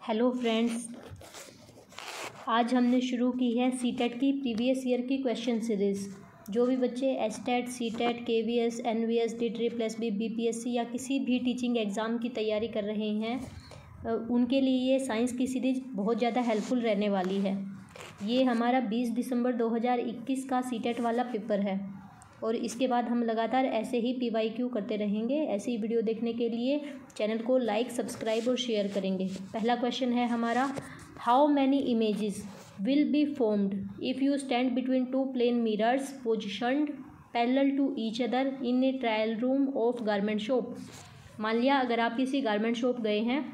Hello friends, आज हमने शुरू की है सीटेट की प्रीवियस ईयर की क्वेश्चन सीरीज़। जो भी बच्चे STET, CTET, KVS, NVS, DEET BPSC या किसी भी टीचिंग एग्ज़ाम की तैयारी कर रहे हैं उनके लिए ये साइंस की सीरीज़ बहुत ज़्यादा हेल्पफुल रहने वाली है। ये हमारा 20 दिसंबर 2021 का सीटेट वाला पेपर है और इसके बाद हम लगातार ऐसे ही PYQ करते रहेंगे। ऐसे ही वीडियो देखने के लिए चैनल को लाइक, सब्सक्राइब और शेयर करेंगे। पहला क्वेश्चन है हमारा, how many images will be formed if you stand between two plane mirrors positioned parallel to each other in a trial room of garment shop. मान लिया अगर आप किसी गारमेंट शॉप गए हैं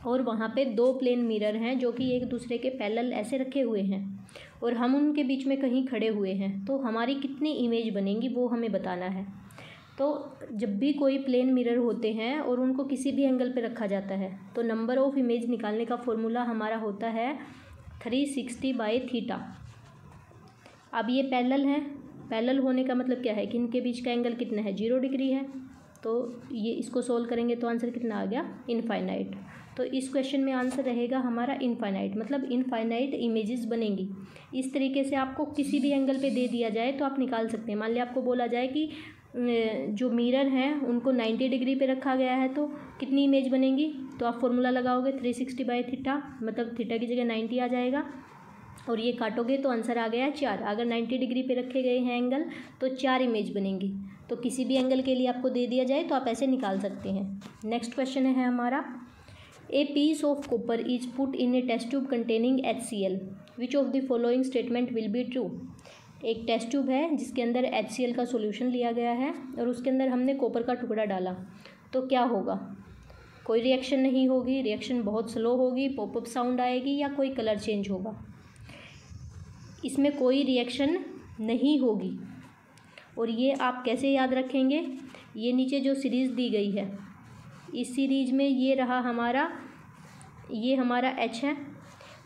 और वहाँ पे दो प्लेन मिरर हैं जो कि एक दूसरे के पैरेलल ऐसे रखे हुए हैं और हम उनके बीच में कहीं खड़े हुए हैं, तो हमारी कितनी इमेज बनेंगी वो हमें बताना है। तो जब भी कोई प्लेन मिरर होते हैं और उनको किसी भी एंगल पे रखा जाता है तो नंबर ऑफ़ इमेज निकालने का फॉर्मूला हमारा होता है 360/θ। अब ये पैरेलल हैं, पैरेलल होने का मतलब क्या है कि इनके बीच का एंगल कितना है, 0 डिग्री है। तो ये इसको सोल्व करेंगे तो आंसर कितना आ गया, इनफाइनाइट। तो इस क्वेश्चन में आंसर रहेगा हमारा इनफाइनाइट, मतलब इनफाइनाइट इमेजेस बनेंगी। इस तरीके से आपको किसी भी एंगल पे दे दिया जाए तो आप निकाल सकते हैं। मान लिया आपको बोला जाए कि जो मिरर हैं उनको 90 डिग्री पे रखा गया है तो कितनी इमेज बनेंगी, तो आप फॉर्मूला लगाओगे 360/θ, मतलब थीटा की जगह 90 आ जाएगा और ये काटोगे तो आंसर आ गया 4। अगर 90 डिग्री पे रखे गए हैं एंगल तो 4 इमेज बनेंगी। तो किसी भी एंगल के लिए आपको दे दिया जाए तो आप ऐसे निकाल सकते हैं। नेक्स्ट क्वेश्चन है हमारा, a piece of copper is put in a test tube containing HCl, which of the following statement will be true. एक टेस्ट ट्यूब है जिसके अंदर HCl का सॉल्यूशन लिया गया है और उसके अंदर हमने कॉपर का टुकड़ा डाला, तो क्या होगा, कोई रिएक्शन नहीं होगी, रिएक्शन बहुत स्लो होगी, पॉपअप साउंड आएगी या कोई कलर चेंज होगा। इसमें कोई रिएक्शन नहीं होगी। और ये आप कैसे याद रखेंगे, ये नीचे जो सीरीज़ दी गई है इस सीरीज में ये रहा हमारा, ये हमारा H है।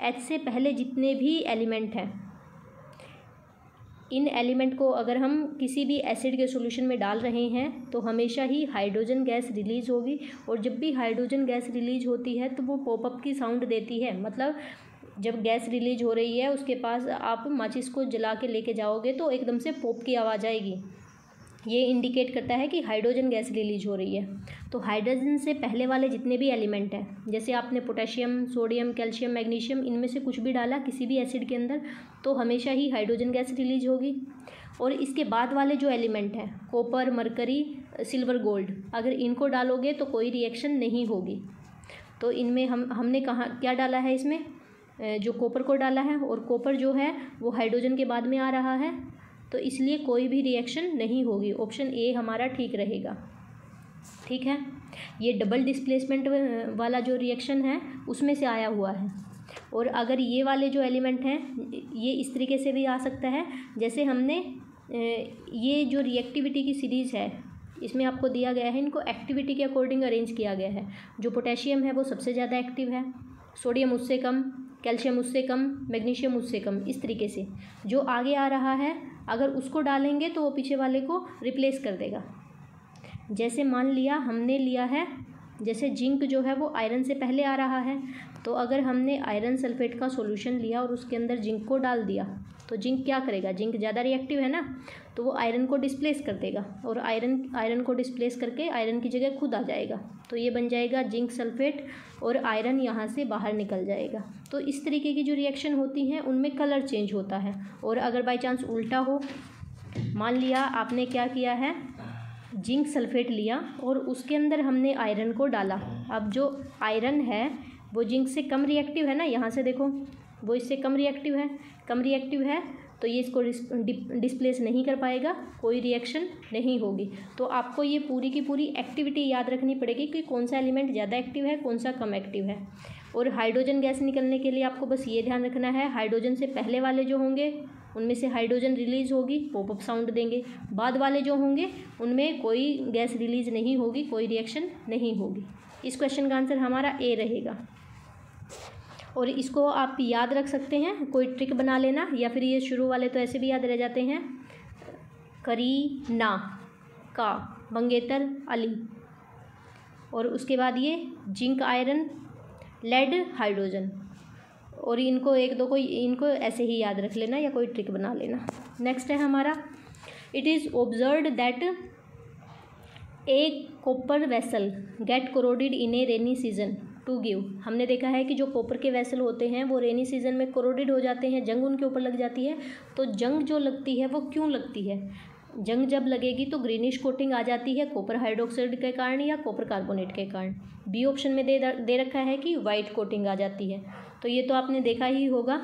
H से पहले जितने भी एलिमेंट हैं, इन एलिमेंट को अगर हम किसी भी एसिड के सॉल्यूशन में डाल रहे हैं तो हमेशा ही हाइड्रोजन गैस रिलीज़ होगी और जब भी हाइड्रोजन गैस रिलीज़ होती है तो वो पॉपअप की साउंड देती है। मतलब जब गैस रिलीज हो रही है उसके पास आप माचिस को जला के लेके जाओगे तो एकदम से पॉप की आवाज़ आएगी। ये इंडिकेट करता है कि हाइड्रोजन गैस रिलीज हो रही है। तो हाइड्रोजन से पहले वाले जितने भी एलिमेंट हैं, जैसे आपने पोटेशियम, सोडियम, कैल्शियम, मैग्नीशियम, इनमें से कुछ भी डाला किसी भी एसिड के अंदर तो हमेशा ही हाइड्रोजन गैस रिलीज होगी। और इसके बाद वाले जो एलिमेंट हैं, कॉपर, मरकरी, सिल्वर, गोल्ड, अगर इनको डालोगे तो कोई रिएक्शन नहीं होगी। तो इनमें हमने क्या डाला है, इसमें जो कॉपर को डाला है और कॉपर जो है वो हाइड्रोजन के बाद में आ रहा है, तो इसलिए कोई भी रिएक्शन नहीं होगी। ऑप्शन ए हमारा ठीक रहेगा। ठीक है, ये डबल डिस्प्लेसमेंट वाला जो रिएक्शन है उसमें से आया हुआ है। और अगर ये वाले जो एलिमेंट हैं ये इस तरीके से भी आ सकता है, जैसे हमने ये जो रिएक्टिविटी की सीरीज़ है इसमें आपको दिया गया है, इनको एक्टिविटी के अकॉर्डिंग अरेंज किया गया है। जो पोटेशियम है वो सबसे ज़्यादा एक्टिव है, सोडियम उससे कम, कैल्शियम उससे कम, मैग्नीशियम उससे कम। इस तरीके से जो आगे आ रहा है अगर उसको डालेंगे तो वो पीछे वाले को रिप्लेस कर देगा। जैसे मान लिया हमने लिया है, जैसे जिंक जो है वो आयरन से पहले आ रहा है, तो अगर हमने आयरन सल्फेट का सॉल्यूशन लिया और उसके अंदर जिंक को डाल दिया तो जिंक क्या करेगा, जिंक ज़्यादा रिएक्टिव है ना, तो वो आयरन को डिस्प्लेस कर देगा और आयरन को डिस्प्लेस करके आयरन की जगह खुद आ जाएगा। तो ये बन जाएगा जिंक सल्फेट और आयरन यहाँ से बाहर निकल जाएगा। तो इस तरीके की जो रिएक्शन होती हैं उनमें कलर चेंज होता है। और अगर बाई चांस उल्टा हो, मान लिया आपने क्या किया है, जिंक सल्फेट लिया और उसके अंदर हमने आयरन को डाला। अब जो आयरन है वो जिंक से कम रिएक्टिव है ना, यहाँ से देखो वो इससे कम रिएक्टिव है, तो ये इसको डिस्प्लेस नहीं कर पाएगा, कोई रिएक्शन नहीं होगी। तो आपको ये पूरी की पूरी एक्टिविटी याद रखनी पड़ेगी कि कौन सा एलिमेंट ज़्यादा एक्टिव है, कौन सा कम एक्टिव है। और हाइड्रोजन गैस निकलने के लिए आपको बस ये ध्यान रखना है, हाइड्रोजन से पहले वाले जो होंगे उनमें से हाइड्रोजन रिलीज़ होगी, पॉपअप साउंड देंगे। बाद वाले जो होंगे उनमें कोई गैस रिलीज़ नहीं होगी, कोई रिएक्शन नहीं होगी। इस क्वेश्चन का आंसर हमारा ए रहेगा। और इसको आप याद रख सकते हैं, कोई ट्रिक बना लेना, या फिर ये शुरू वाले तो ऐसे भी याद रह जाते हैं, करीना का मंगेतर अली, और उसके बाद ये जिंक आयरन, लेड, हाइड्रोजन। और इनको एक दो कोई इनको ऐसे ही याद रख लेना या कोई ट्रिक बना लेना। नेक्स्ट है हमारा, it is observed that a copper vessel get corroded in a rainy season to give. हमने देखा है कि जो कॉपर के वेसल होते हैं वो रेनी सीजन में कोरोडेड हो जाते हैं, जंग उनके ऊपर लग जाती है। तो जंग जो लगती है वो क्यों लगती है? जंग जब लगेगी तो ग्रीनिश कोटिंग आ जाती है कॉपर हाइड्रोक्साइड के कारण या कॉपर कार्बोनेट के कारण। बी ऑप्शन में दे रखा है कि वाइट कोटिंग आ जाती है। तो ये तो आपने देखा ही होगा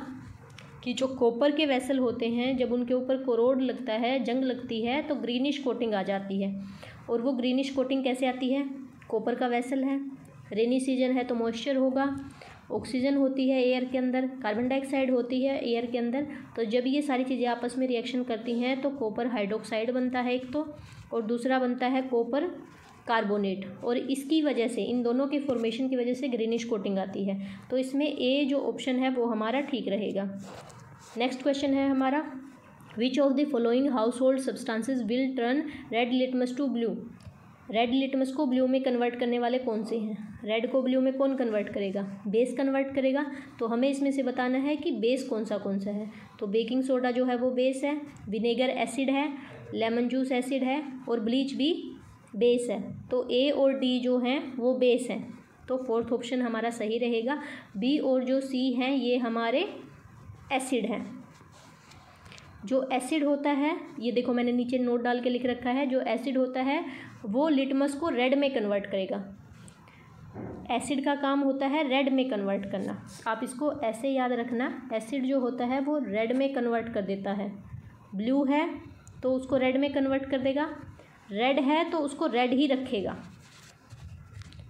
कि जो कॉपर के वेसल होते हैं जब उनके ऊपर कोरोड लगता है, जंग लगती है, तो ग्रीनिश कोटिंग आ जाती है। और वो ग्रीनिश कोटिंग कैसे आती है? कॉपर का वेसल है, रेनी सीजन है तो मॉइस्चर होगा, ऑक्सीजन होती है एयर के अंदर, कार्बन डाइऑक्साइड होती है एयर के अंदर। तो जब ये सारी चीज़ें आपस में रिएक्शन करती हैं तो कॉपर हाइड्रोक्साइड बनता है एक तो, और दूसरा बनता है कॉपर कार्बोनेट। और इसकी वजह से, इन दोनों के फॉर्मेशन की वजह से ग्रीनिश कोटिंग आती है। तो इसमें ए जो ऑप्शन है वो हमारा ठीक रहेगा। नेक्स्ट क्वेश्चन है हमारा, which of the following household substances will turn red litmus to blue. Red litmus को ब्लू में कन्वर्ट करने वाले कौन से हैं? रेड को ब्लू में कौन कन्वर्ट करेगा? बेस कन्वर्ट करेगा। तो हमें इसमें से बताना है कि बेस कौन सा है। तो बेकिंग सोडा जो है वो बेस है, विनेगर एसिड है, लेमन जूस एसिड है, और ब्लीच भी बेस है। तो ए और डी जो हैं वो बेस हैं। तो फोर्थ ऑप्शन हमारा सही रहेगा। बी और जो सी हैं ये हमारे एसिड हैं। जो एसिड होता है, ये देखो मैंने नीचे नोट डाल के लिख रखा है, जो एसिड होता है वो लिटमस को रेड में कन्वर्ट करेगा। एसिड का काम होता है रेड में कन्वर्ट करना। आप इसको ऐसे याद रखना, एसिड जो होता है वो रेड में कन्वर्ट कर देता है। ब्लू है तो उसको रेड में कन्वर्ट कर देगा, रेड है तो उसको रेड ही रखेगा।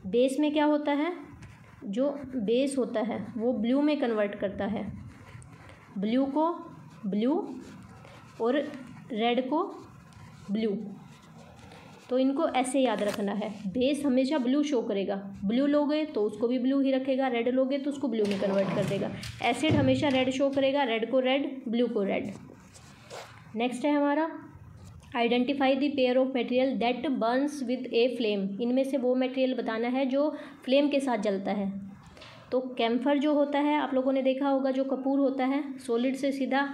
बेस में क्या होता है? जो बेस होता है वो ब्लू में कन्वर्ट करता है, ब्लू को ब्लू और रेड को ब्लू। तो इनको ऐसे याद रखना है, बेस हमेशा ब्लू शो करेगा, ब्लू लोगे तो उसको भी ब्लू ही रखेगा, रेड लोगे तो उसको ब्लू में कन्वर्ट कर देगा। एसिड हमेशा रेड शो करेगा, रेड को रेड, ब्लू को रेड। नेक्स्ट है हमारा, identify the pair of material that Burns with a flame. इनमें से वो मटेरियल बताना है जो फ्लेम के साथ जलता है। तो कैम्फर जो होता है, आप लोगों ने देखा होगा, जो कपूर होता है सॉलिड से सीधा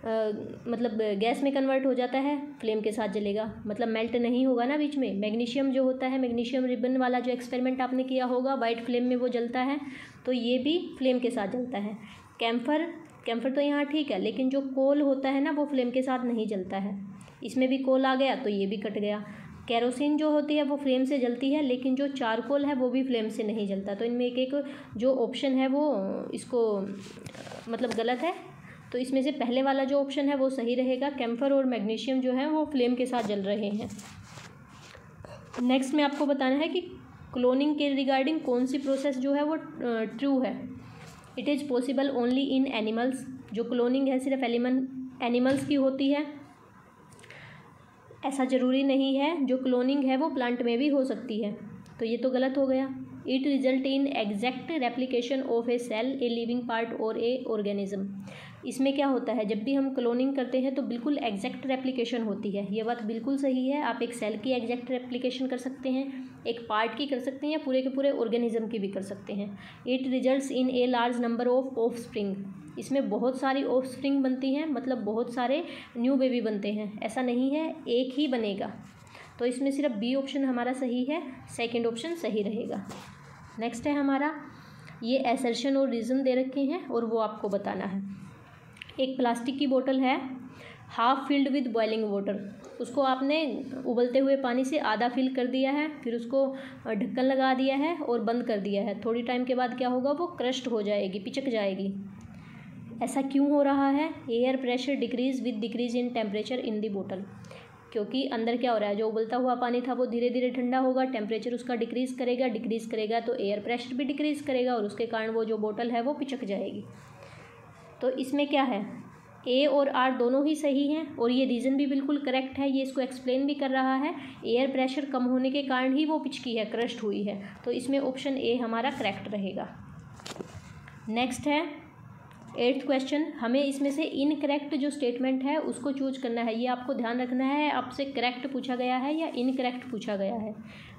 मतलब गैस में कन्वर्ट हो जाता है, फ्लेम के साथ जलेगा, मतलब मेल्ट नहीं होगा ना बीच में। मैग्नीशियम जो होता है, मैग्नीशियम रिबन वाला जो एक्सपेरिमेंट आपने किया होगा, वाइट फ्लेम में वो जलता है, तो ये भी फ्लेम के साथ जलता है। कैम्फर तो यहाँ ठीक है, लेकिन जो कोल होता है ना वो फ्लेम के साथ नहीं जलता है। इसमें भी कोल आ गया तो ये भी कट गया। केरोसिन जो होती है वो फ्लेम से जलती है, लेकिन जो चारकोल है वो भी फ्लेम से नहीं जलता। तो इनमें एक जो ऑप्शन है वो इसको मतलब गलत है। तो इसमें से पहले वाला जो ऑप्शन है वो सही रहेगा। कैम्फर और मैग्नीशियम जो है वो फ्लेम के साथ जल रहे हैं। नेक्स्ट में आपको बताना है कि क्लोनिंग के रिगार्डिंग कौन सी प्रोसेस जो है वो ट्रू है। It is possible only in animals. जो क्लोनिंग है सिर्फ एनिमल्स की होती है, ऐसा ज़रूरी नहीं है। जो क्लोनिंग है वो प्लांट में भी हो सकती है, तो ये तो गलत हो गया। It result in exact replication of a cell, a living part और ए ऑर्गेनिज्म। इसमें क्या होता है, जब भी हम क्लोनिंग करते हैं तो बिल्कुल एग्जैक्ट रेप्लिकेशन होती है। ये बात बिल्कुल सही है। आप एक सेल की एग्जैक्ट रेप्लिकेशन कर सकते हैं, एक पार्ट की कर सकते हैं, या पूरे के पूरे ऑर्गेनिज्म की भी कर सकते हैं। It results in A large number of offspring. इसमें बहुत सारी ऑफस्प्रिंग बनती हैं, मतलब बहुत सारे न्यू बेबी बनते हैं। ऐसा नहीं है एक ही बनेगा। तो इसमें सिर्फ बी ऑप्शन हमारा सही है, सेकंड ऑप्शन सही रहेगा। नेक्स्ट है हमारा, ये असर्शन और रीज़न दे रखे हैं और वो आपको बताना है। एक प्लास्टिक की बोतल है, half filled with boiling water. उसको आपने उबलते हुए पानी से आधा फिल कर दिया है, फिर उसको ढक्कन लगा दिया है और बंद कर दिया है। थोड़ी टाइम के बाद क्या होगा, वो क्रश्ड हो जाएगी, पिचक जाएगी। ऐसा क्यों हो रहा है? Air pressure decrease with decrease in temperature in the बोतल। क्योंकि अंदर क्या हो रहा है, जो उबलता हुआ पानी था वो धीरे धीरे ठंडा होगा, टेम्परेचर उसका डिक्रीज़ करेगा तो एयर प्रेशर भी डिक्रीज़ करेगा और उसके कारण वो जो बोतल है वो पिचक जाएगी। तो इसमें क्या है, ए और आर दोनों ही सही हैं और ये रीज़न भी बिल्कुल करेक्ट है। ये इसको एक्सप्लेन भी कर रहा है, एयर प्रेशर कम होने के कारण ही वो पिचकी है, क्रश्ड हुई है। तो इसमें ऑप्शन ए हमारा करेक्ट रहेगा। नेक्स्ट है 8th क्वेश्चन। हमें इसमें से इनकरेक्ट जो स्टेटमेंट है उसको चूज करना है। ये आपको ध्यान रखना है, आपसे करेक्ट पूछा गया है या इनकरेक्ट पूछा गया है।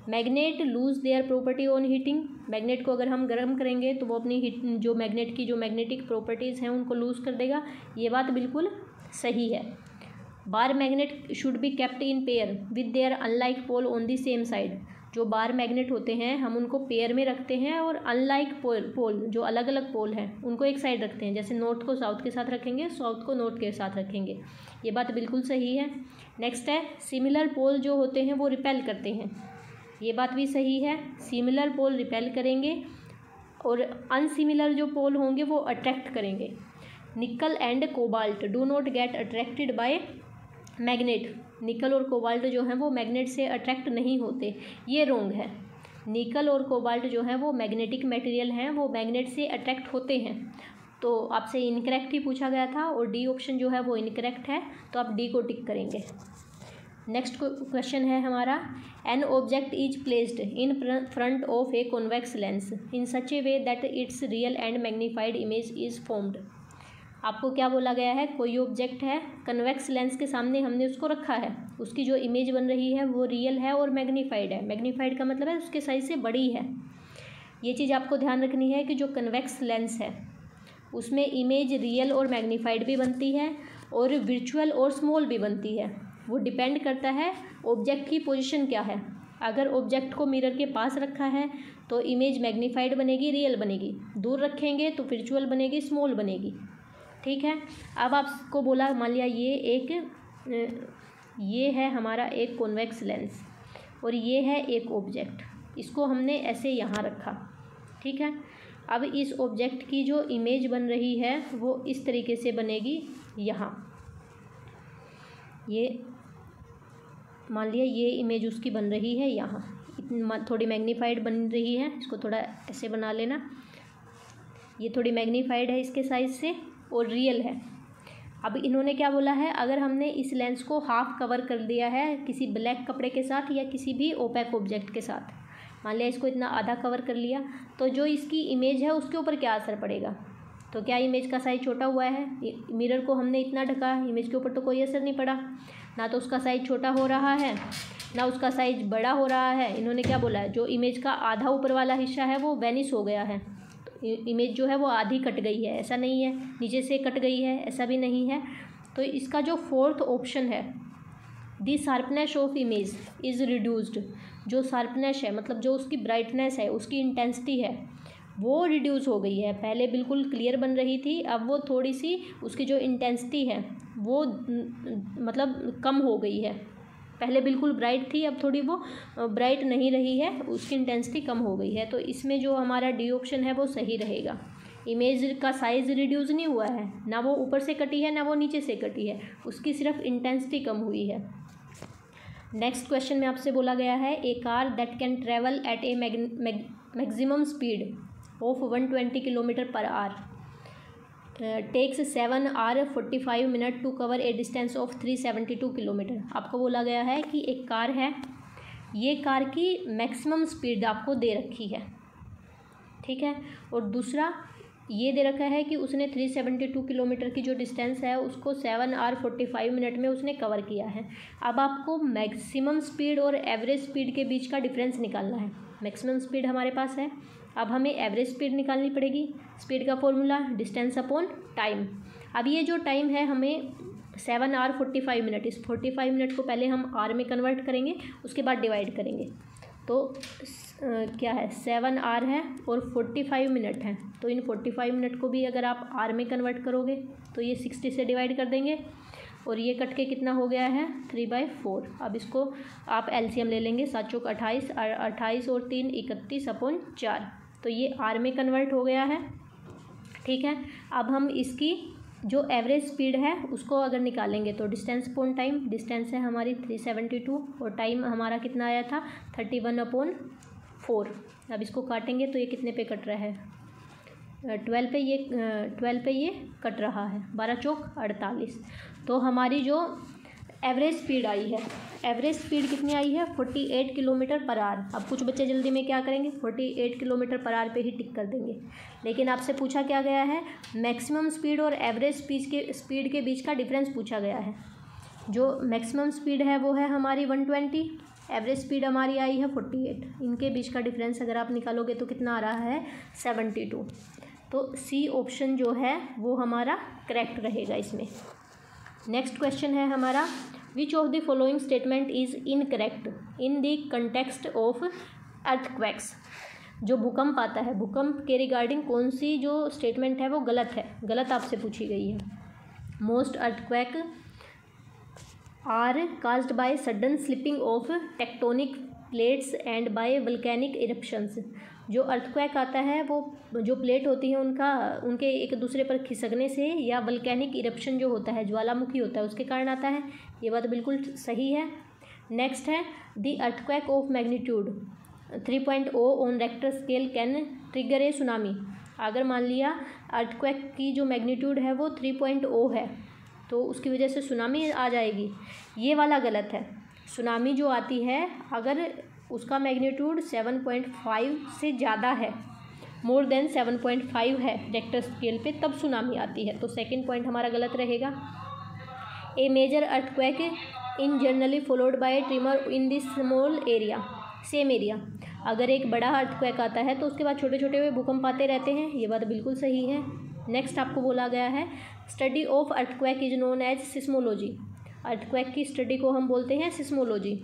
Magnet lose their property on heating, magnet को अगर हम गर्म करेंगे तो वो अपनी हीट जो मैग्नेट की जो मैग्नेटिक प्रॉपर्टीज़ हैं उनको लूज़ कर देगा। ये बात बिल्कुल सही है। Bar magnet should be kept in pair with their unlike pole on the same side, जो बार मैग्नेट होते हैं हम उनको पेयर में रखते हैं और अनलाइक पोल जो अलग अलग पोल हैं उनको एक साइड रखते हैं। जैसे नॉर्थ को साउथ के साथ रखेंगे, साउथ को नॉर्थ के साथ रखेंगे। ये बात बिल्कुल सही है। नेक्स्ट है सिमिलर पोल जो होते हैं वो रिपेल करते हैं, ये बात भी सही है। सिमिलर पोल रिपेल करेंगे और अनसिमिलर जो पोल होंगे वो अट्रैक्ट करेंगे। निकल and cobalt do not get attracted by magnet, निकल और कोबाल्ट जो हैं वो मैग्नेट से अट्रैक्ट नहीं होते, ये रॉन्ग है। निकल और कोबाल्ट जो है वो मैग्नेटिक मटेरियल हैं, वो मैग्नेट से अट्रैक्ट होते हैं। तो आपसे इनकरेक्ट ही पूछा गया था और डी ऑप्शन जो है वो इनकरेक्ट है, तो आप डी को टिक करेंगे। नेक्स्ट क्वेश्चन है हमारा, an object is placed in front of a convex lens in such A way that it's real and magnified image is formed. आपको क्या बोला गया है, कोई ऑब्जेक्ट है कन्वेक्स लेंस के सामने हमने उसको रखा है, उसकी जो इमेज बन रही है वो रियल है और मैग्नीफाइड है। मैग्नीफाइड का मतलब है उसके साइज से बड़ी है। ये चीज़ आपको ध्यान रखनी है कि जो कन्वेक्स लेंस है उसमें इमेज रियल और मैग्नीफाइड भी बनती है और विर्चुअल और स्मॉल भी बनती है। वो डिपेंड करता है ऑब्जेक्ट की पोजीशन क्या है। अगर ऑब्जेक्ट को मिरर के पास रखा है तो इमेज मैग्नीफाइड बनेगी, रियल बनेगी। दूर रखेंगे तो विर्चुअल बनेगी, स्मॉल बनेगी। ठीक है। अब आपको बोला, मान लिया ये है हमारा एक कॉन्वेक्स लेंस और ये है एक ऑब्जेक्ट, इसको हमने ऐसे यहाँ रखा। ठीक है। अब इस ऑब्जेक्ट की जो इमेज बन रही है वो इस तरीके से बनेगी। यहाँ ये मान लिया ये इमेज उसकी बन रही है, यहाँ थोड़ी मैग्नीफाइड बन रही है, इसको थोड़ा ऐसे बना लेना। ये थोड़ी मैग्नीफाइड है इसके साइज से और रियल है। अब इन्होंने क्या बोला है, अगर हमने इस लेंस को हाफ कवर कर दिया है किसी ब्लैक कपड़े के साथ या किसी भी ओपेक ऑब्जेक्ट के साथ, मान लिया इसको इतना आधा कवर कर लिया, तो जो इसकी इमेज है उसके ऊपर क्या असर पड़ेगा। तो क्या इमेज का साइज़ छोटा हुआ है, मिरर को हमने इतना ढका, इमेज के ऊपर तो कोई असर नहीं पड़ा, ना तो उसका साइज़ छोटा हो रहा है ना उसका साइज़ बड़ा हो रहा है। इन्होंने क्या बोला है, जो इमेज का आधा ऊपर वाला हिस्सा है वो वैनिश हो गया है, तो इमेज जो है वो आधी कट गई है, ऐसा नहीं है। नीचे से कट गई है, ऐसा भी नहीं है। तो इसका जो फोर्थ ऑप्शन है, the sharpness of image is reduced, जो शार्पनेस है मतलब जो उसकी ब्राइटनेस है, उसकी इंटेंसिटी है वो रिड्यूस हो गई है। पहले बिल्कुल क्लियर बन रही थी, अब वो थोड़ी सी उसकी जो इंटेंसिटी है वो मतलब कम हो गई है। पहले बिल्कुल ब्राइट थी, अब थोड़ी वो ब्राइट नहीं रही है, उसकी इंटेंसिटी कम हो गई है। तो इसमें जो हमारा डी ऑप्शन है वो सही रहेगा। इमेज का साइज़ रिड्यूस नहीं हुआ है, ना वो ऊपर से कटी है ना वो नीचे से कटी है, उसकी सिर्फ इंटेंसिटी कम हुई है। नेक्स्ट क्वेश्चन में आपसे बोला गया है, a car that can travel at a maximum speed of 120 kilometre per hour takes 7 hours 45 minutes to cover a distance of 372 kilometre. आपको बोला गया है कि एक कार है, ये कार की मैक्सिमम स्पीड आपको दे रखी है, ठीक है, और दूसरा ये दे रखा है कि उसने 372 किलोमीटर की जो डिस्टेंस है उसको 7 hours 45 minutes में उसने कवर किया है। अब आपको मैक्सिमम स्पीड और एवरेज स्पीड के बीच का डिफरेंस निकालना है। मैक्सिमम स्पीड हमारे पास है, अब हमें एवरेज स्पीड निकालनी पड़ेगी। स्पीड का फॉर्मूला डिस्टेंस अपॉन टाइम। अब ये जो टाइम है हमें 7 hours 45 minutes, इस 45 मिनट को पहले हम आर में कन्वर्ट करेंगे, उसके बाद डिवाइड करेंगे। तो क्या है, 7 hours है और 45 मिनट है, तो इन 45 मिनट को भी अगर आप आर में कन्वर्ट करोगे तो ये 60 से डिवाइड कर देंगे और ये कट के कितना हो गया है 3/4। अब इसको आप एलसीएम ले लेंगे, 7 चौक 28, 28 और 3 31/4, तो ये आर में कन्वर्ट हो गया है। ठीक है। अब हम इसकी जो एवरेज स्पीड है उसको अगर निकालेंगे तो डिस्टेंस अपॉन टाइम, डिस्टेंस है हमारी 372 और टाइम हमारा कितना आया था 31/4। अब इसको काटेंगे तो ये कितने पे कट रहा है 12 पे ये कट रहा है, 12 चौक 48। तो हमारी जो एवरेज स्पीड आई है, एवरेज स्पीड कितनी आई है 48 किलोमीटर पर आवर। अब कुछ बच्चे जल्दी में क्या करेंगे 48 किलोमीटर पर आवर पे ही टिक कर देंगे, लेकिन आपसे पूछा क्या गया है, मैक्सिमम स्पीड और एवरेज स्पीड के बीच का डिफरेंस पूछा गया है। जो मैक्सिमम स्पीड है वो है हमारी 120 एवरेज स्पीड हमारी आई है 48, इनके बीच का डिफरेंस अगर आप निकालोगे तो कितना आ रहा है 72। तो सी ऑप्शन जो है वो हमारा करेक्ट रहेगा इसमें। नेक्स्ट क्वेश्चन है हमारा, which of the following statement is incorrect in the context of earthquakes. जो भूकंप आता है, भूकंप के रिगार्डिंग कौन सी जो स्टेटमेंट है वो गलत है, गलत आपसे पूछी गई है। Most earthquake are caused by sudden slipping of tectonic plates and by volcanic eruptions. जो अर्थक्वेक आता है वो जो प्लेट होती है उनके एक दूसरे पर खिसकने से या वल्केनिक इरप्शन जो होता है, ज्वालामुखी होता है, उसके कारण आता है। ये बात बिल्कुल सही है। नेक्स्ट है, the earthquake of magnitude 3.0 on Richter scale can trigger A tsunami. अगर मान लिया अर्थक्वेक की जो मैग्नीट्यूड है वो 3.0 है तो उसकी वजह से सुनामी आ जाएगी, ये वाला गलत है। सुनामी जो आती है अगर उसका मैग्नीट्यूड 7.5 से ज़्यादा है, मोर देन 7.5 है रेक्टर स्केल पे, तब सुनामी आती है। तो सेकंड पॉइंट हमारा गलत रहेगा। A major earthquake in generally followed by tremor in this small area same area. अगर एक बड़ा अर्थक्वेक आता है तो उसके बाद छोटे छोटे हुए भूकंप आते रहते हैं, ये बात बिल्कुल सही है। नेक्स्ट आपको बोला गया है, study of earthquake is known as seismology. Earthquake की स्टडी को हम बोलते हैं सिस्मोलॉजी,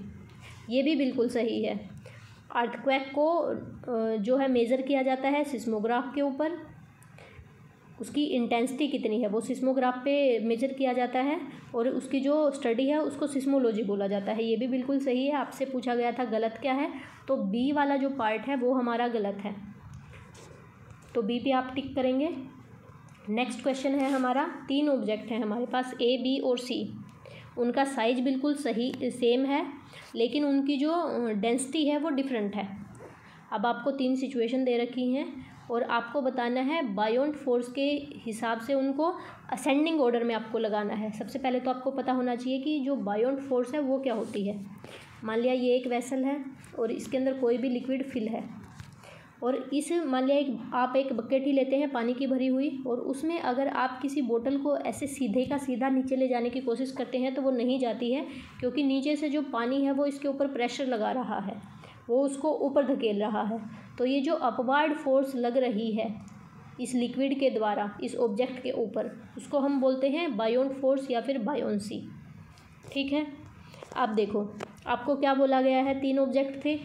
ये भी बिल्कुल सही है। अर्थक्वेक को जो है मेज़र किया जाता है सिस्मोग्राफ के ऊपर, उसकी इंटेंसिटी कितनी है वो सिस्मोग्राफ पे मेजर किया जाता है, और उसकी जो स्टडी है उसको सिस्मोलॉजी बोला जाता है, ये भी बिल्कुल सही है। आपसे पूछा गया था गलत क्या है, तो बी वाला जो पार्ट है वो हमारा गलत है, तो बी पे आप टिक करेंगे। नेक्स्ट क्वेश्चन है हमारा, 3 ऑब्जेक्ट हैं हमारे पास ए, बी और सी। उनका साइज बिल्कुल सही सेम है, लेकिन उनकी जो डेंसिटी है वो डिफरेंट है। अब आपको 3 सिचुएशन दे रखी हैं और आपको बताना है बायोंट फोर्स के हिसाब से उनको असेंडिंग ऑर्डर में आपको लगाना है। सबसे पहले तो आपको पता होना चाहिए कि जो बायोंट फोर्स है वो क्या होती है। मान लिया ये एक वेसल है और इसके अंदर कोई भी लिक्विड फिल है, और इस मान लिया आप एक बकेट ही लेते हैं पानी की भरी हुई, और उसमें अगर आप किसी बोतल को ऐसे सीधे का सीधा नीचे ले जाने की कोशिश करते हैं तो वो नहीं जाती है, क्योंकि नीचे से जो पानी है वो इसके ऊपर प्रेशर लगा रहा है, वो उसको ऊपर धकेल रहा है। तो ये जो अपवार्ड फोर्स लग रही है इस लिक्विड के द्वारा इस ऑब्जेक्ट के ऊपर, उसको हम बोलते हैं बायोंट फोर्स या फिर बायोंसी। ठीक है, अब देखो आपको क्या बोला गया है, 3 ऑब्जेक्ट थे,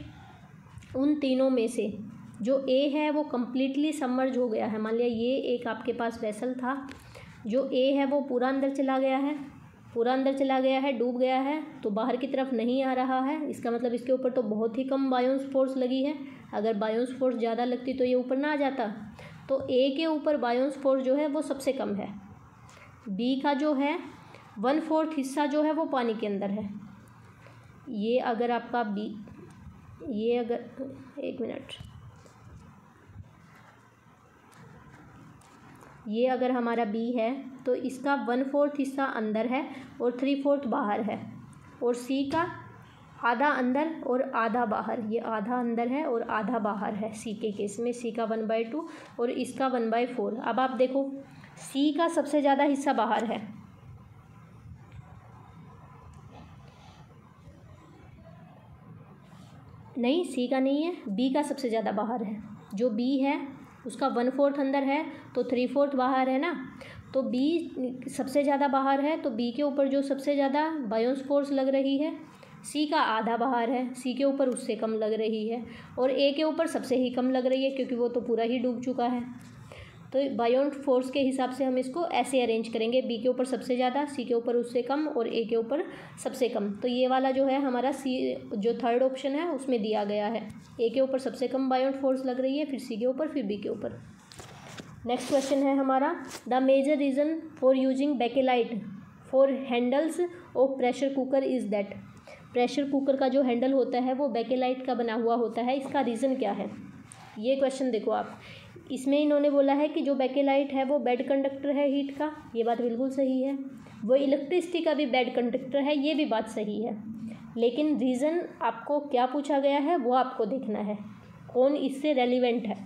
उन तीनों में से जो ए है वो कम्प्लीटली सबमर्ज हो गया है। मान लिया ये एक आपके पास वेसल था, जो ए है वो पूरा अंदर चला गया है, पूरा अंदर चला गया है, डूब गया है, तो बाहर की तरफ नहीं आ रहा है। इसका मतलब इसके ऊपर तो बहुत ही कम बायोंस फोर्स लगी है। अगर बायोंस फोर्स ज़्यादा लगती तो ये ऊपर ना आ जाता। तो ए के ऊपर बायोंस फोर्स जो है वो सबसे कम है। बी का जो है 1/4 हिस्सा जो है वो पानी के अंदर है। ये अगर आपका बी, ये अगर एक मिनट, ये अगर हमारा बी है तो इसका 1/4 हिस्सा अंदर है और 3/4 बाहर है, और सी का आधा अंदर और आधा बाहर, ये आधा अंदर है और आधा बाहर है। सी के केस में सी का 1/2 और इसका 1/4। अब आप देखो सी का सबसे ज़्यादा हिस्सा बाहर है, नहीं सी का नहीं है, बी का सबसे ज़्यादा बाहर है। जो बी है उसका 1/4 अंदर है तो 3/4 बाहर है ना, तो बी सबसे ज़्यादा बाहर है, तो बी के ऊपर जो सबसे ज़्यादा बायोंस फोर्स लग रही है, सी का आधा बाहर है, सी के ऊपर उससे कम लग रही है, और ए के ऊपर सबसे ही कम लग रही है क्योंकि वो तो पूरा ही डूब चुका है। तो बायोंट फोर्स के हिसाब से हम इसको ऐसे अरेंज करेंगे, बी के ऊपर सबसे ज़्यादा, सी के ऊपर उससे कम और ए के ऊपर सबसे कम। तो ये वाला जो है हमारा सी जो थर्ड ऑप्शन है उसमें दिया गया है, ए के ऊपर सबसे कम बायोंट फोर्स लग रही है, फिर सी के ऊपर, फिर बी के ऊपर। नेक्स्ट क्वेश्चन है हमारा, the major reason for using bakelite for handles of pressure cooker is that. Pressure cooker का जो हैंडल होता है वो बेकेलाइट का बना हुआ होता है, इसका रीज़न क्या है। ये क्वेश्चन देखो आप, इसमें इन्होंने बोला है कि जो बेकेलाइट है वो बेड कंडक्टर है हीट का, ये बात बिल्कुल सही है। वो इलेक्ट्रिसिटी का भी बेड कंडक्टर है, ये भी बात सही है। लेकिन रीज़न आपको क्या पूछा गया है वो आपको देखना है, कौन इससे रेलिवेंट है।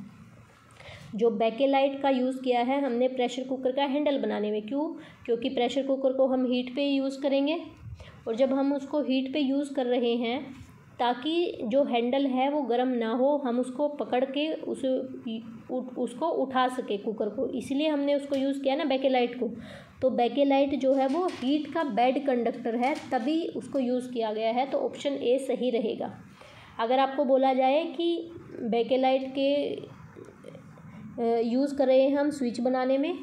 जो बेकेलाइट का यूज़ किया है हमने प्रेशर कुकर का हैंडल बनाने में, क्यों, क्योंकि प्रेशर कुकर को हम हीट पे यूज़ करेंगे, और जब हम उसको हीट पे यूज़ कर रहे हैं ताकि जो हैंडल है वो गर्म ना हो, हम उसको पकड़ के उसको उठा सके कुकर को, इसलिए हमने उसको यूज़ किया ना बेकेलाइट को। तो बेकेलाइट जो है वो हीट का बैड कंडक्टर है, तभी उसको यूज़ किया गया है, तो ऑप्शन ए सही रहेगा। अगर आपको बोला जाए कि बेकेलाइट के यूज़ कर रहे हैं हम स्विच बनाने में,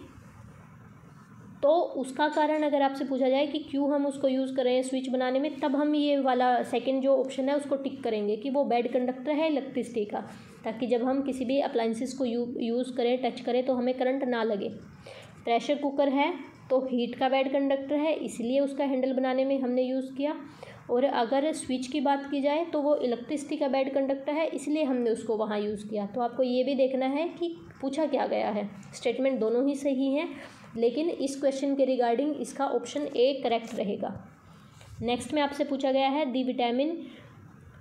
तो उसका कारण अगर आपसे पूछा जाए कि क्यों हम उसको यूज़ कर रहे हैं स्विच बनाने में, तब हम ये वाला सेकंड जो ऑप्शन है उसको टिक करेंगे कि वो बैड कंडक्टर है इलेक्ट्रिसिटी का, ताकि जब हम किसी भी अप्लाइंसेस को यूज़ करें, टच करें, तो हमें करंट ना लगे। प्रेशर कुकर है तो हीट का बैड कंडक्टर है, इसलिए उसका हैंडल बनाने में हमने यूज़ किया। और अगर स्विच की बात की जाए तो वो इलेक्ट्रिसिटी का बैड कंडक्टर है, इसलिए हमने उसको वहाँ यूज़ किया। तो आपको ये भी देखना है कि पूछा क्या गया है। स्टेटमेंट दोनों ही सही हैं, लेकिन इस क्वेश्चन के रिगार्डिंग इसका ऑप्शन ए करेक्ट रहेगा। नेक्स्ट में आपसे पूछा गया है the vitamin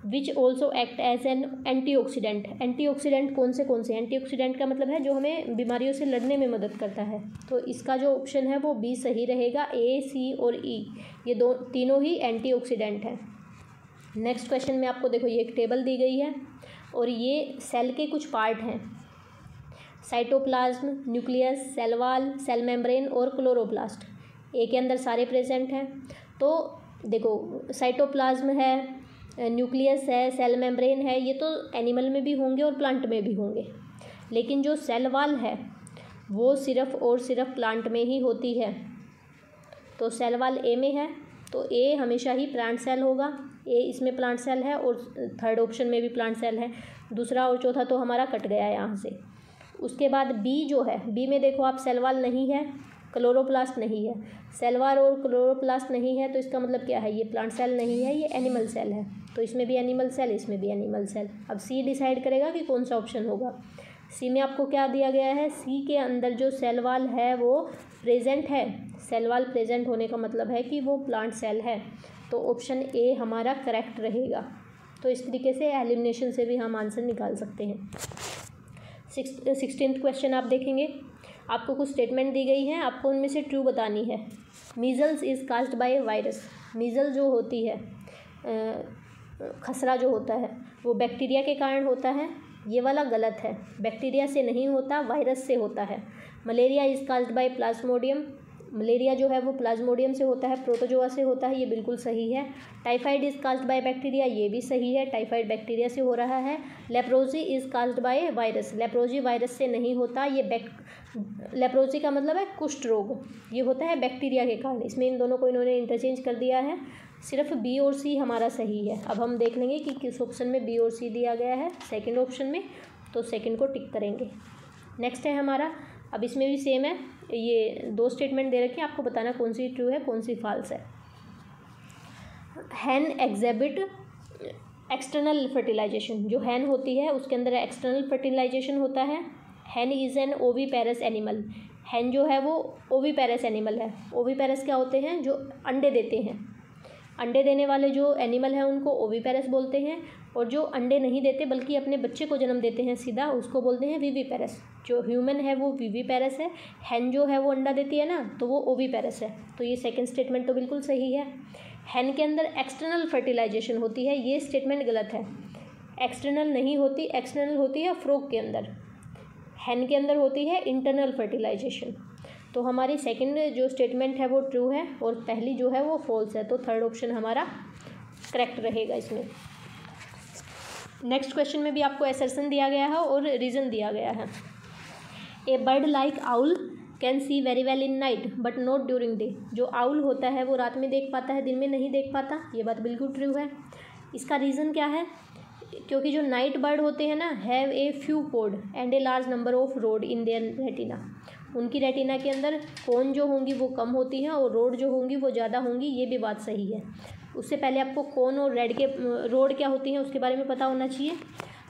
which also act as an antioxidant. Antioxidant कौन से एंटीऑक्सीडेंट का मतलब है जो हमें बीमारियों से लड़ने में मदद करता है। तो इसका जो ऑप्शन है वो बी सही रहेगा। ए, सी और ई ये तीनों ही एंटीऑक्सीडेंट हैं। नेक्स्ट क्वेश्चन में आपको देखो ये एक टेबल दी गई है और ये सेल के कुछ पार्ट हैं, cytoplasm, nucleus, cell wall, cell membrane और क्लोरोप्लास्ट। ए के अंदर सारे प्रेजेंट हैं। तो देखो साइटोप्लाज्म है, न्यूक्लियस है, सेल मेम्ब्रेन है, ये तो एनिमल में भी होंगे और प्लांट में भी होंगे, लेकिन जो सेल वॉल है वो सिर्फ और सिर्फ प्लांट में ही होती है। तो सेल वॉल ए में है, तो ए हमेशा ही प्लांट सेल होगा। ए इसमें प्लांट सेल है और थर्ड ऑप्शन में भी प्लांट सेल है। दूसरा और चौथा तो हमारा कट गया यहाँ से। उसके बाद बी जो है, बी में देखो आप सेल वॉल नहीं है, क्लोरोप्लास्ट नहीं है। सेल वॉल और क्लोरोप्लास्ट नहीं है तो इसका मतलब क्या है, ये प्लांट सेल नहीं है, ये एनिमल सेल है। तो इसमें भी एनिमल सेल, इसमें भी एनिमल सेल। अब सी डिसाइड करेगा कि कौन सा ऑप्शन होगा। सी में आपको क्या दिया गया है, सी के अंदर जो सेल वॉल है वो प्रेजेंट है। सेल वॉल प्रेजेंट होने का मतलब है कि वो प्लांट सेल है, तो ऑप्शन ए हमारा करेक्ट रहेगा। तो इस तरीके से एलिमिनेशन से भी हम आंसर निकाल सकते हैं। 16th क्वेश्चन आप देखेंगे, आपको कुछ स्टेटमेंट दी गई हैं, आपको उनमें से ट्रू बतानी है। Measles is caused by virus. Measle जो होती है, खसरा जो होता है, वो बैक्टीरिया के कारण होता है। ये वाला गलत है, बैक्टीरिया से नहीं होता, वायरस से होता है। Malaria is caused bye Plasmodium. Malaria जो है वो प्लाज्मोडियम से होता है, प्रोटोजोआ से होता है, ये बिल्कुल सही है। Typhoid is caused by bacteria, ये भी सही है, टाइफाइड बैक्टीरिया से हो रहा है। Leprosy is caused by virus. Leprosy virus से नहीं होता, ये लेप्रोजी का मतलब है कुष्ठ रोग, ये होता है बैक्टीरिया के कारण। इसमें इन दोनों को इन्होंने इंटरचेंज कर दिया है। सिर्फ बी और सी हमारा सही है। अब हम देख लेंगे कि किस ऑप्शन में बी और सी दिया गया है, सेकंड ऑप्शन में, तो सेकंड को टिक करेंगे। नेक्स्ट है हमारा, अब इसमें भी सेम है, ये दो स्टेटमेंट दे रखे हैं, आपको बताना कौन सी ट्रू है कौन सी फॉल्स है। हैन एग्जिबिट एक्सटर्नल फर्टिलाइजेशन। जो हैन होती है उसके अंदर एक्सटर्नल फर्टिलाइजेशन होता है। हैन इज़ एन ओवीपेरस एनिमल। हैन जो है वो ओवीपेरस एनिमल है। ओवीपेरस क्या होते हैं, जो अंडे देते हैं। अंडे देने वाले जो एनिमल हैं उनको ओवीपेरस बोलते हैं, और जो अंडे नहीं देते बल्कि अपने बच्चे को जन्म देते हैं सीधा, उसको बोलते हैं विविपेरस। जो ह्यूमन है वो विविपेरस है, हैन जो है वो अंडा देती है ना, तो वो ओवीपेरस है। तो ये सेकंड स्टेटमेंट तो बिल्कुल सही है। हैन के अंदर एक्सटर्नल फर्टिलाइजेशन होती है, ये स्टेटमेंट गलत है। एक्सटर्नल नहीं होती, एक्सटर्नल होती है फ्रॉग के अंदर, हैन के अंदर होती है इंटरनल फर्टिलाइजेशन। तो हमारी सेकंड जो स्टेटमेंट है वो ट्रू है और पहली जो है वो फॉल्स है, तो थर्ड ऑप्शन हमारा करेक्ट रहेगा इसमें। नेक्स्ट क्वेश्चन में भी आपको असर्शन दिया गया है और रीज़न दिया गया है। A bird like owl can see very well in night but not during day. जो आउल होता है वो रात में देख पाता है, दिन में नहीं देख पाता, ये बात बिल्कुल ट्रू है। इसका रीज़न क्या है, क्योंकि जो नाइट बर्ड होते हैं ना, have a few pod and a large number of rod in their retina. उनकी रेटिना के अंदर कोन जो होंगी वो कम होती हैं और रोड जो होंगी वो ज़्यादा होंगी, ये भी बात सही है। उससे पहले आपको कोन और रोड क्या होती हैं उसके बारे में पता होना चाहिए।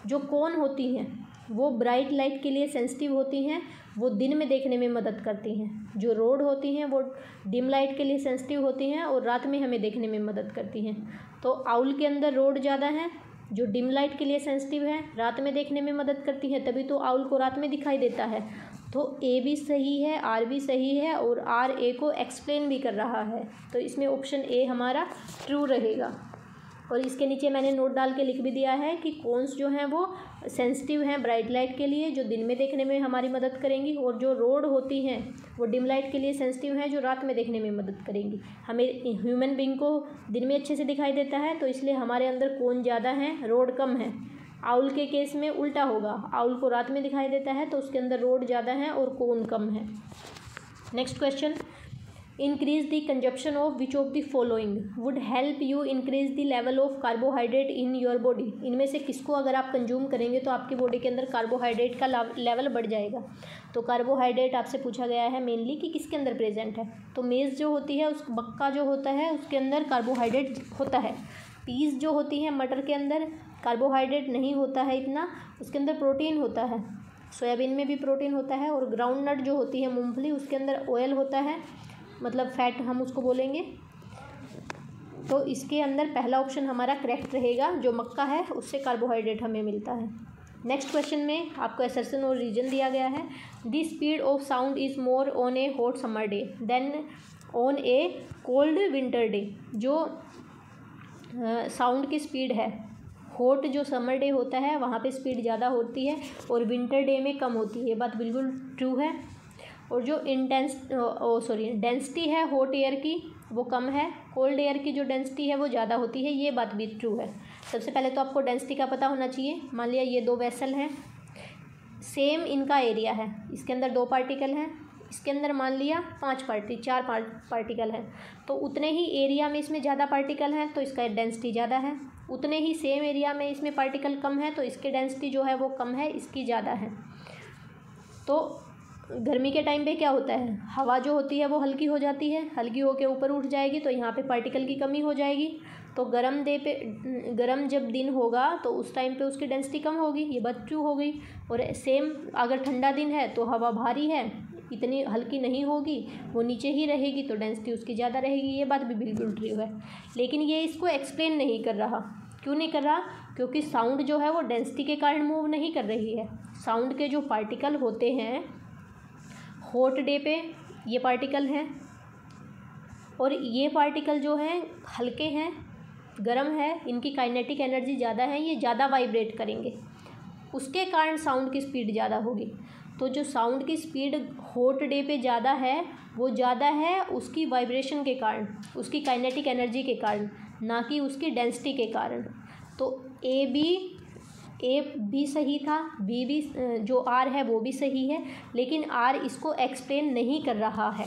जो कोन होती हैं वो ब्राइट लाइट के लिए सेंसिटिव होती हैं, वो दिन में देखने में मदद करती हैं। जो रोड होती हैं वो डिम लाइट के लिए सेंसिटिव होती हैं और रात में हमें देखने में मदद करती हैं। तो आउल के अंदर रोड ज़्यादा है, जो डिम लाइट के लिए सेंसिटिव है, रात में देखने में मदद करती है, तभी तो आउल को रात में दिखाई देता है। तो ए भी सही है, आर भी सही है और आर ए को एक्सप्लेन भी कर रहा है, तो इसमें ऑप्शन ए हमारा ट्रू रहेगा। और इसके नीचे मैंने नोट डाल के लिख भी दिया है कि कोन्स जो हैं वो सेंसिटिव हैं ब्राइट लाइट के लिए, जो दिन में देखने में हमारी मदद करेंगी, और जो रोड होती हैं वो डिम लाइट के लिए सेंसिटिव हैं, जो रात में देखने में मदद करेंगी। हमें ह्यूमन बीइंग को दिन में अच्छे से दिखाई देता है, तो इसलिए हमारे अंदर कोन ज़्यादा हैं, रोड कम है। आउल के केस में उल्टा होगा, आउल को रात में दिखाई देता है तो उसके अंदर रोड ज़्यादा है और कोन कम है। Next question, increase the consumption of which of the following would help you increase the level of carbohydrate in your body. इनमें से किसको अगर आप कंज्यूम करेंगे तो आपकी बॉडी के अंदर कार्बोहाइड्रेट का लेवल बढ़ जाएगा। तो कार्बोहाइड्रेट आपसे पूछा गया है मेनली कि किसके अंदर प्रेजेंट है। तो मेज़ जो होती है, उस मक्का जो होता है उसके अंदर कार्बोहाइड्रेट होता है। पीस जो होती है मटर के अंदर कार्बोहाइड्रेट नहीं होता है इतना, उसके अंदर प्रोटीन होता है। सोयाबीन में भी प्रोटीन होता है। और ग्राउंड नट जो होती है मूंगफली, उसके अंदर ऑयल होता है, मतलब फैट हम उसको बोलेंगे। तो इसके अंदर पहला ऑप्शन हमारा करेक्ट रहेगा, जो मक्का है उससे कार्बोहाइड्रेट हमें मिलता है। नेक्स्ट क्वेश्चन में आपको असर्शन और रीजन दिया गया है। The speed of sound is more on a hot summer day than on a cold winter day. जो साउंड की स्पीड है, हॉट जो समर डे होता है वहाँ पे स्पीड ज़्यादा होती है और विंटर डे में कम होती है, ये बात बिल्कुल ट्रू है। और जो डेंसिटी है हॉट एयर की वो कम है, कोल्ड एयर की जो डेंसिटी है वो ज़्यादा होती है, ये बात भी ट्रू है। सबसे पहले तो आपको डेंसिटी का पता होना चाहिए। मान लिया ये 2 वेसल हैं, सेम इनका एरिया है, इसके अंदर 2 पार्टिकल हैं, इसके अंदर मान लिया 4 पार्टिकल हैं, तो उतने ही एरिया में इसमें ज़्यादा पार्टिकल हैं तो इसका डेंसिटी ज़्यादा है। उतने ही सेम एरिया में इसमें पार्टिकल कम है तो इसकी डेंसिटी जो है वो कम है, इसकी ज़्यादा है। तो गर्मी के टाइम पे क्या होता है, हवा जो होती है वो हल्की हो जाती है, हल्की होके ऊपर उठ जाएगी तो यहाँ पे पार्टिकल की कमी हो जाएगी। तो गर्म जब दिन होगा तो उस टाइम पे उसकी डेंसिटी कम होगी, ये बात ट्रू हो गई। और सेम अगर ठंडा दिन है तो हवा भारी है, इतनी हल्की नहीं होगी, वो नीचे ही रहेगी तो डेंसिटी उसकी ज़्यादा रहेगी, ये बात भी बिल्कुल ट्रू है। लेकिन ये इसको एक्सप्लेन नहीं कर रहा। क्यों नहीं कर रहा? क्योंकि साउंड जो है वो डेंसिटी के कारण मूव नहीं कर रही है। साउंड के जो पार्टिकल होते हैं हॉट डे पे ये पार्टिकल हैं, और ये पार्टिकल जो हैं हल्के हैं, गर्म है, इनकी काइनेटिक एनर्जी ज़्यादा है, ये ज़्यादा वाइब्रेट करेंगे, उसके कारण साउंड की स्पीड ज़्यादा होगी। तो जो साउंड की स्पीड हॉट डे पे ज़्यादा है वो ज़्यादा है उसकी वाइब्रेशन के कारण, उसकी काइनेटिक एनर्जी के कारण, ना कि उसकी डेंसिटी के कारण। तो ए भी सही था, बी भी जो आर है वो भी सही है, लेकिन आर इसको एक्सप्लेन नहीं कर रहा है।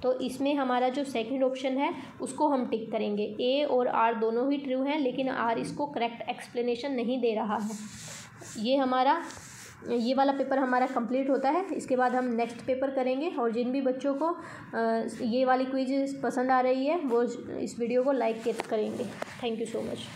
तो इसमें हमारा जो सेकंड ऑप्शन है उसको हम टिक करेंगे। ए और आर दोनों ही ट्रू हैं, लेकिन आर इसको करेक्ट एक्सप्लेनेशन नहीं दे रहा है। ये वाला पेपर हमारा कंप्लीट होता है। इसके बाद हम नेक्स्ट पेपर करेंगे। और जिन भी बच्चों को ये वाली क्विज पसंद आ रही है वो इस वीडियो को लाइक करेंगे। Thank you so much.